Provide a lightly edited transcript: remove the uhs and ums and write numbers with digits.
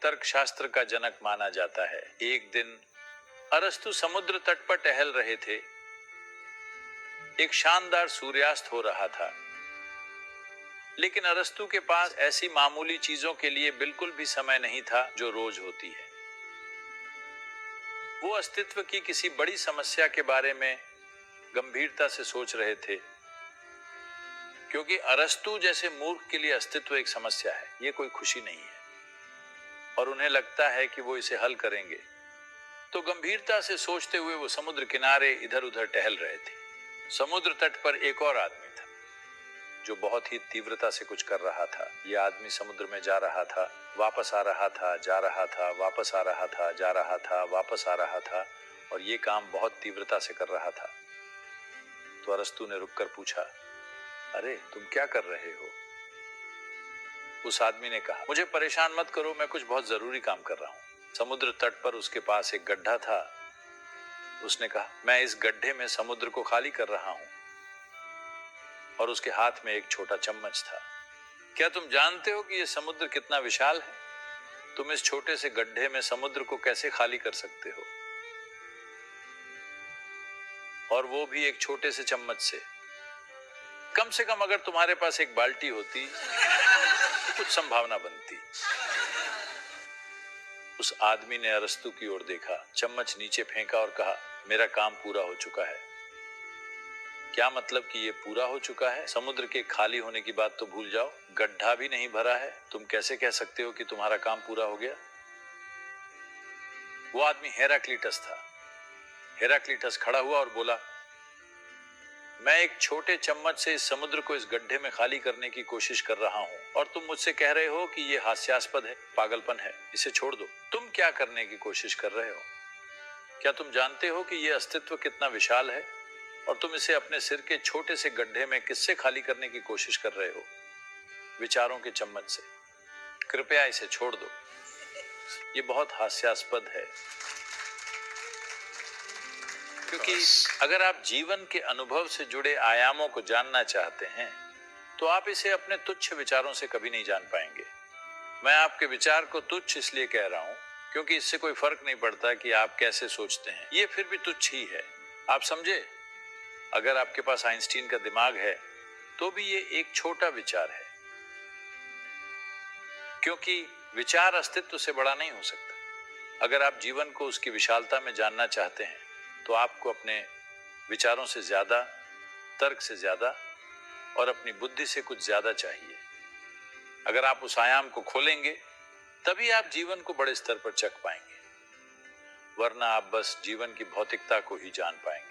तर्कशास्त्र का जनक माना जाता है। एक दिन अरस्तु समुद्र तट पर टहल रहे थे। एक शानदार सूर्यास्त हो रहा था, लेकिन अरस्तु के पास ऐसी मामूली चीजों के लिए बिल्कुल भी समय नहीं था जो रोज होती है। वो अस्तित्व की किसी बड़ी समस्या के बारे में गंभीरता से सोच रहे थे, क्योंकि अरस्तु जैसे मूर्ख के लिए अस्तित्व एक समस्या है, ये कोई खुशी नहीं है, और उन्हें लगता है कि वो इसे हल करेंगे। तो गंभीरता से सोचते हुए वो समुद्र किनारे इधर उधर टहल रहे थे। समुद्र तट पर एक और आदमी था जो बहुत ही तीव्रता से कुछ कर रहा था। यह आदमी समुद्र में जा रहा था, वापस आ रहा था, जा रहा था, वापस आ रहा था, जा रहा था, वापस आ रहा था, और ये काम बहुत तीव्रता से कर रहा था। तो अरस्तु ने रुककर पूछा, अरे तुम क्या कर रहे हो? उस आदमी ने कहा, मुझे परेशान मत करो, मैं कुछ बहुत जरूरी काम कर रहा हूं। समुद्र तट पर उसके पास एक गड्ढा था। उसने कहा, मैं इस गड्ढे में समुद्र को खाली कर रहा हूं। और उसके हाथ में एक छोटा चम्मच था। क्या तुम जानते हो कि यह समुद्र कितना विशाल है? तुम इस छोटे से गड्ढे में समुद्र को कैसे खाली कर सकते हो, और वो भी एक छोटे से चम्मच से? कम से कम अगर तुम्हारे पास एक बाल्टी होती तो कुछ संभावना बनती। उस आदमी ने अरस्तु की ओर देखा, चम्मच नीचे फेंका और कहा, मेरा काम पूरा हो चुका है। क्या मतलब कि ये पूरा हो चुका है? समुद्र के खाली होने की बात तो भूल जाओ, गड्ढा भी नहीं भरा है, तुम कैसे कह सकते हो कि तुम्हारा काम पूरा हो गया? वो आदमी हेराक्लीटस था। हेराक्लीटस खड़ा हुआ और बोला, मैं एक छोटे चम्मच से इस समुद्र को इस गड्ढे में खाली करने की कोशिश कर रहा हूं, और तुम मुझसे कह रहे हो कि यह हास्यास्पद है, पागलपन है, इसे छोड़ दो। तुम क्या करने की कोशिश कर रहे हो? क्या तुम जानते हो कि यह अस्तित्व कितना विशाल है, और तुम इसे अपने सिर के छोटे से गड्ढे में किससे खाली करने की कोशिश कर रहे हो? विचारों के चम्मच से। कृपया इसे छोड़ दो, ये बहुत हास्यास्पद है। क्योंकि अगर आप जीवन के अनुभव से जुड़े आयामों को जानना चाहते हैं, तो आप इसे अपने तुच्छ विचारों से कभी नहीं जान पाएंगे। मैं आपके विचार को तुच्छ इसलिए कह रहा हूं क्योंकि इससे कोई फर्क नहीं पड़ता कि आप कैसे सोचते हैं, ये फिर भी तुच्छ ही है। आप समझे? अगर आपके पास आइंस्टीन का दिमाग है तो भी ये एक छोटा विचार है, क्योंकि विचार अस्तित्व से बड़ा नहीं हो सकता। अगर आप जीवन को उसकी विशालता में जानना चाहते हैं तो आपको अपने विचारों से ज्यादा, तर्क से ज्यादा और अपनी बुद्धि से कुछ ज्यादा चाहिए। अगर आप उस आयाम को खोलेंगे तभी आप जीवन को बड़े स्तर पर चख पाएंगे, वरना आप बस जीवन की भौतिकता को ही जान पाएंगे।